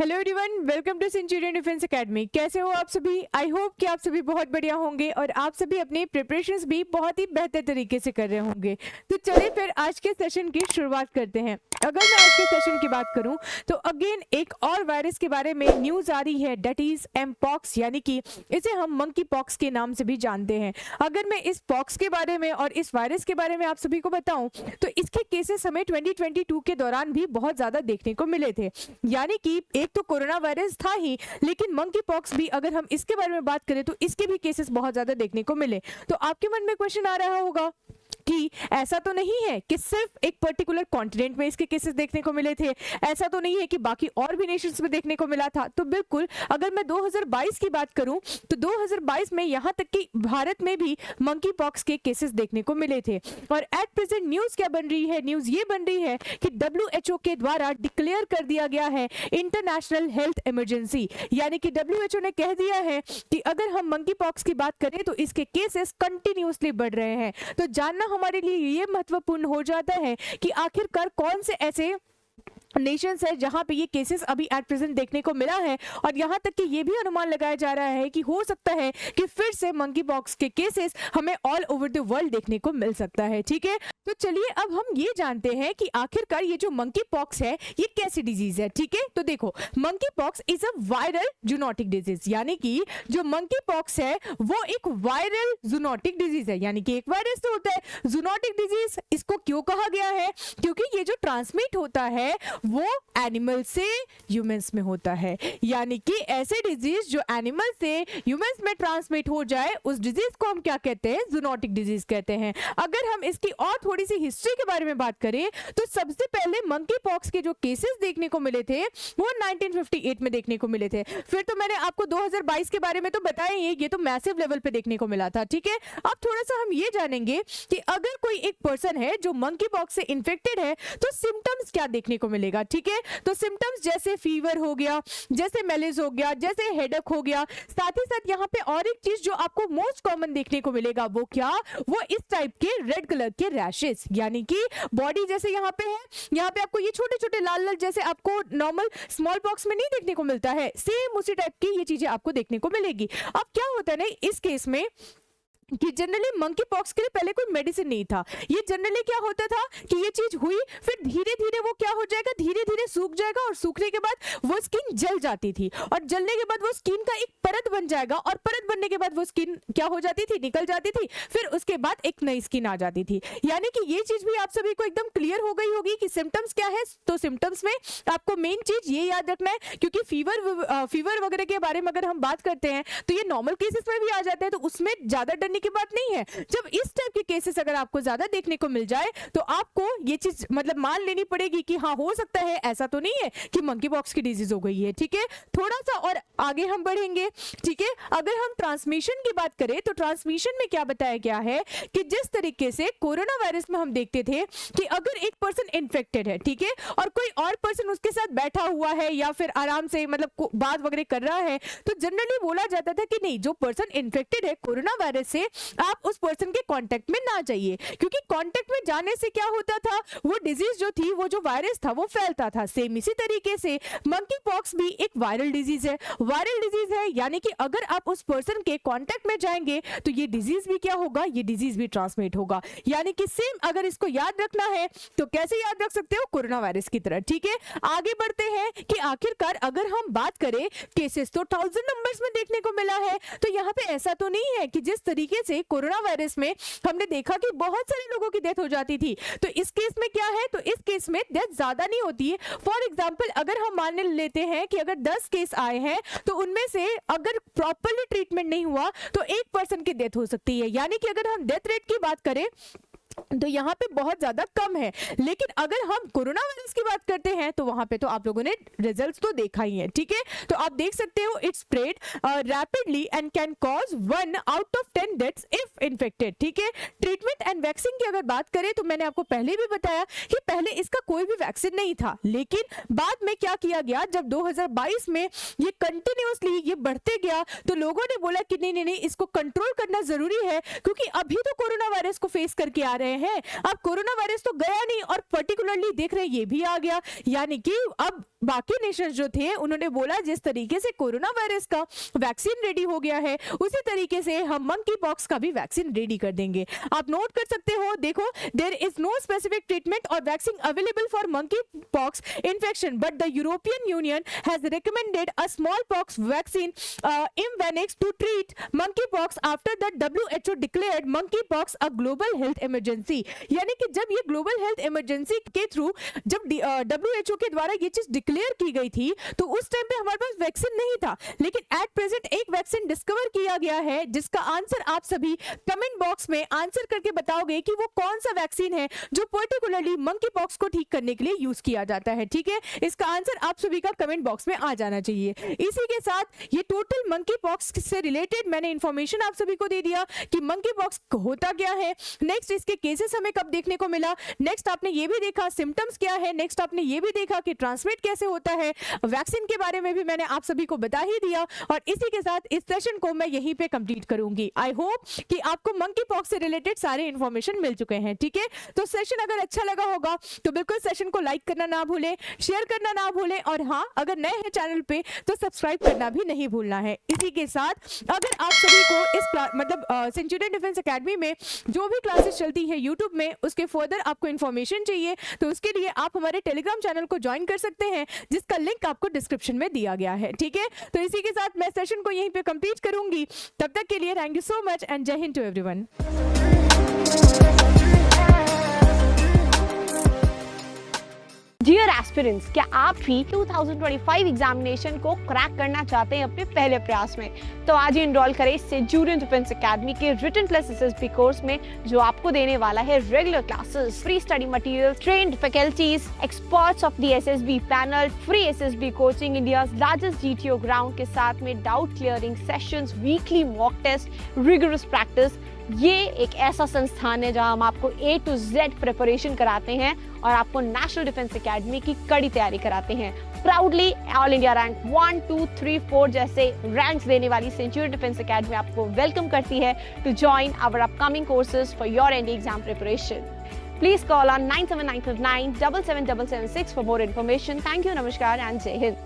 Hello everyone, welcome to Centurion defence academy. कैसे हो आप सभी? आई होप कि आप सभी बहुत बढ़िया होंगे और आप सभी अपने प्रिपरेशंस भी बहुत ही बेहतर तरीके से कर रहे होंगे। तो चलिए फिर आज के सेशन की शुरुआत करते हैं। अगर मैं आज के सेशन की बात करूं तो अगेन एक और वायरस के बारे में न्यूज आ रही है, डेट इज एमपॉक्स, यानी कि इसे हम मंकी पॉक्स के नाम से भी जानते हैं। अगर मैं इस पॉक्स के बारे में और इस वायरस के बारे में आप सभी को बताऊं तो इसके केसेस हमें 2022 के दौरान भी बहुत ज्यादा देखने को मिले थे। यानी कि एक तो कोरोना वायरस था ही, लेकिन मंकी पॉक्स भी अगर हम इसके बारे में बात करें तो इसके भी केसेस बहुत ज्यादा देखने को मिले। तो आपके मन में क्वेश्चन आ रहा होगा कि ऐसा तो नहीं है कि सिर्फ एक पर्टिकुलर कॉन्टिनेंट में इसके केसेस देखने को मिले थे, ऐसा तो नहीं है कि बाकी और भी नेशंस में देखने को मिला था। तो बिल्कुल, अगर मैं 2022 की बात करूं तो 2022 में यहां तक कि भारत में भी मंकी पॉक्स के केसेस देखने को मिले थे। और एट प्रेजेंट न्यूज क्या बन रही है? न्यूज ये बन रही है कि WHO के द्वारा डिक्लेयर कर दिया गया है इंटरनेशनल हेल्थ इमरजेंसी। यानी कि WHO ने कह दिया है कि अगर हम मंकी पॉक्स की बात करें तो इसके केसेस कंटिन्यूअसली बढ़ रहे हैं। तो जानना हमारे लिए ये महत्वपूर्ण हो जाता है कि आखिरकार कौन से ऐसे नेशंस है जहां पे ये केसेस अभी एट प्रेजेंट देखने को मिला है। और यहां तक कि ये भी अनुमान लगाया जा रहा है कि हो सकता है कि फिर से मंकी पॉक्स के केसेस हमें ऑल ओवर द वर्ल्ड देखने को मिल सकता है। ठीक है, तो चलिए अब हम ये जानते हैं कि आखिरकार ये जो मंकी पॉक्स है ये कैसी डिजीज है। ठीक है, तो देखो, monkey pox is a viral zoonotic disease. यानी कि जो मंकी पॉक्स है वो एक वायरल जूनोटिक डिजीज है, यानी कि एक वायरस से होता है। जूनोटिक डिजीज इसको क्यों कहा गया है? क्योंकि ये जो ट्रांसमिट होता है वो एनिमल से ह्यूमंस में होता है। यानी कि ऐसे डिजीज जो एनिमल से ह्यूमंस में ट्रांसमिट हो जाए उस डिजीज को हम क्या कहते हैं? जूनोटिक डिजीज कहते हैं। अगर हम इसकी और थोड़ी सी हिस्ट्री के बारे में बात करें तो सबसे पहले मंकी पॉक्स के जो केसेस देखने को मिले थे वो 1958 में देखने को मिले थे। फिर तो मैंने आपको 2022 के बारे में तो बताया ही, ये तो मैसिव लेवल पे देखने को मिला था। ठीक है, अब थोड़ा सा हम ये जानेंगे कि अगर कोई एक पर्सन है जो मंकी पॉक्स से इन्फेक्टेड है तो सिम्टम्स क्या देखने को मिलेगा। ठीक है, तो सिम्टम्स जैसे फीवर हो गया, जैसे मेलेज हो गया, जैसे हेडेक हो गया। साथ ही साथ यहाँ पे और एक चीज जो आपको मोस्ट कॉमन देखने को मिलेगा वो क्या? वो इस टाइप के रेड कलर के रैशेस, यानी कि बॉडी जैसे यहाँ पे है, यहाँ पे आपको ये छोटे छोटे लाल लाल जैसे आपको नॉर्मल स्मॉल पॉक्स में नहीं देखने को मिलता है, सेम उसी टाइप की ये चीजें आपको देखने को मिलेगी। अब क्या होता है ना इस केस में कि जनरली मंकी पॉक्स के लिए पहले कोई मेडिसिन नहीं था। ये जनरली क्या होता था कि ये चीज हुई, फिर धीरे धीरे वो क्या हो जाएगा, धीरे धीरे सूख जाएगा और सूखने के बाद वो स्किन जल जाती थी और जलने के बाद वो स्किन का एक परत बन जाएगा और परत बनने के बाद वो स्किन क्या हो जाती थी, निकल जाती थी। फिर उसके बाद एक नई स्किन आ जाती थी। यानी कि ये चीज भी आप सभी को एकदम क्लियर हो गई होगी कि सिम्टम्स क्या है। तो सिम्टम्स में आपको मेन चीज ये याद रखना है, क्योंकि फीवर वगैरह के बारे में अगर हम बात करते हैं तो ये नॉर्मल केसेस में भी आ जाते हैं, तो उसमें ज्यादा डरने की बात नहीं है। जब इस टाइप के केसेस अगर आपको ज्यादा देखने को मिल जाए तो आपको ये चीज मतलब मान लेनी पड़ेगी कि हाँ, हो सकता है, ऐसा तो नहीं है कि मंकी पॉक्स की डिजीज हो गई है। ठीक है, थोड़ा सा और आगे हम बढ़ेंगे। ठीक है, अगर हम ट्रांसमिशन की बात करें तो ट्रांसमिशन में क्या बताया गया है कि जिस तरीके से कोरोना वायरस में हम देखते थे कि अगर एक पर्सन इन्फेक्टेड है, ठीक है, और कोई और पर्सन उसके साथ बैठा हुआ है या फिर आराम से मतलब बात वगैरह कर रहा है, तो जनरली बोला जाता था कि नहीं, जो पर्सन इन्फेक्टेड है कोरोना वायरस से आप उस पर्सन के कांटेक्ट में ना जाइए, क्योंकि कांटेक्ट में जाने से क्या होता था, वो डिजीज जो थी, वो जो वायरस था वो फैलता था। सेम इसी तरीके से मंकी पॉक्स भी एक वायरल डिजीज है। वायरल डिजीज है यानी कि अगर आप उस पर्सन के कांटेक्ट में जाएंगे तो ये डिजीज भी क्या होगा, ये डिजीज भी ट्रांसमिट होगा। यानी कि सेम अगर इसको याद रखना है तो कैसे याद रख सकते हो? कोरोना वायरस की तरह। ठीक है, आगे बढ़ते हैं कि आखिरकार अगर हम बात करें केसेस तो 1000 नंबर्स में देखने को मिला है। तो यहाँ पे ऐसा तो नहीं है कि जिस तरीके से कोरोना वायरस में हमने देखा कि बहुत सारे लोगों की डेथ हो जाती थी, तो इस केस में क्या है, तो इस केस में डेथ ज्यादा नहीं होती है। फॉर एग्जांपल अगर हम मान लेते हैं कि अगर 10 केस आए हैं तो उनमें से अगर प्रॉपर्ली ट्रीटमेंट नहीं हुआ तो एक पर्सन की डेथ हो सकती है। यानी कि अगर हम डेथ रेट की बात करें तो यहाँ पे बहुत ज्यादा कम है। लेकिन अगर हम कोरोना वायरस की बात करते हैं तो वहां पे तो आप लोगों ने रिजल्ट्स तो देखा ही है। ठीक है, तो आप देख सकते हो it spread rapidly and can cause 1 out of 10 deaths if infected. ठीक है, ट्रीटमेंट एंड वैक्सीन की अगर बात करें तो मैंने आपको पहले भी बताया कि पहले इसका कोई भी वैक्सीन नहीं था, लेकिन बाद में क्या किया गया, जब 2022 में ये कंटिन्यूअसली ये बढ़ते गया तो लोगों ने बोला कि नहीं नहीं नहीं, इसको कंट्रोल करना जरूरी है, क्योंकि अभी तो कोरोना वायरस को फेस करके आ रहे हैं। अब कोरोना वायरस तो गया नहीं और पर्टिकुलरली देख रहे हैं ये भी आ गया, यानी कि अब बाकी नेशन जो थे उन्होंने बोला जिस तरीके से कोरोना वायरस का वैक्सीन रेडी हो गया है उसी तरीके से हम मंकी पॉक्स का भी वैक्सीन रेडी कर देंगे। आप नोट कर सकते हो, देखो, there is no specific treatment और vaccine available for monkeypox infection but the European Union has recommended a smallpox vaccine Imvanex to treat monkeypox after the WHO declared monkeypox a global health emergency. यानी कि जब ये global health emergency के through जब WHO के द्वारा ये चीज डिक्लेयर की गई थी तो उस टाइम पे हमारे पास वैक्सीन नहीं था, लेकिन एट प्रेजेंट एक वैक्सीन डिस्कवर किया गया है जिसका आंसर आप सभी कमेंट बॉक्स में आंसर करके बताओगे कि वो कौन सा वैक्सीन है जो पर्टिकुलरली मंकी पॉक्स को ठीक करने के लिए यूज किया जाता है। ठीक है, इसका आंसर आप सभी का कमेंट बॉक्स में आ जाना चाहिए। इसी के साथ ये टोटल मंकी पॉक्स से रिलेटेड मैंने इंफॉर्मेशन आप सभी को दे दिया कि मंकी पॉक्स होता क्या है, नेक्स्ट इसके केसेस हमें कब देखने को मिला, नेक्स्ट आपने ये भी देखा सिम्टम्स क्या है, नेक्स्ट आपने ये भी देखा कि ट्रांसमिट कैसे होता है, वैक्सीन के बारे में भी मैंने आप सभी को बता ही दिया। और इसी के साथ इस सेशन को मैं यहीं पे कंप्लीट करूंगी। आई होप कि आपको मंकी पॉक्स से रिलेटेड सारे इंफॉर्मेशन मिल चुके हैं। ठीक है, तो सेशन अगर अच्छा लगा होगा तो बिल्कुल सेशन को लाइक करना ना भूलें, शेयर करना ना भूलें और हाँ, अगर नए हैं चैनल पे तो सब्सक्राइब करना भी नहीं भूलना है। इसी के साथ अगर आप सभी को इस सेंचुरियन डिफेंस एकेडमी में जो भी क्लासेस चलती है यूट्यूब में उसके फर्दर आपको इन्फॉर्मेशन चाहिए तो उसके लिए आप हमारे टेलीग्राम चैनल को ज्वाइन कर सकते हैं जिसका लिंक आपको डिस्क्रिप्शन में दिया गया है। ठीक है, तो इसी के साथ मैं सेशन को यहीं पे कंप्लीट करूंगी। तब तक के लिए thank you so much and जय हिंद टू एवरीवन। डियर एस्पिरेंट्स, क्या आप भी 2025 एग्जामिनेशन को क्रैक करना चाहते हैं अपने पहले प्रयास में? तो आज ही एनरोल करें सेंचुरियन डिफेंस एकेडमी के रिटन प्लस SSB कोर्स में, जो आपको देने वाला है regular classes, free study material, trained faculties, experts of the SSB panel, free SSB coaching, India largest GTO ground के साथ में doubt clearing sessions, weekly mock test, rigorous practice. ये एक ऐसा संस्थान है जहां हम आपको A to Z प्रिपरेशन कराते हैं और आपको नेशनल डिफेंस एकेडमी की कड़ी तैयारी कराते हैं। प्राउडली ऑल इंडिया रैंक 1, 2, 3, 4 जैसे रैंक्स देने वाली सेंचुरियन डिफेंस एकेडमी आपको वेलकम करती है to join our upcoming courses for your end exam preparation. Please call on 97959 77776 for more information. Thank you, Namaskar and Jai Hind.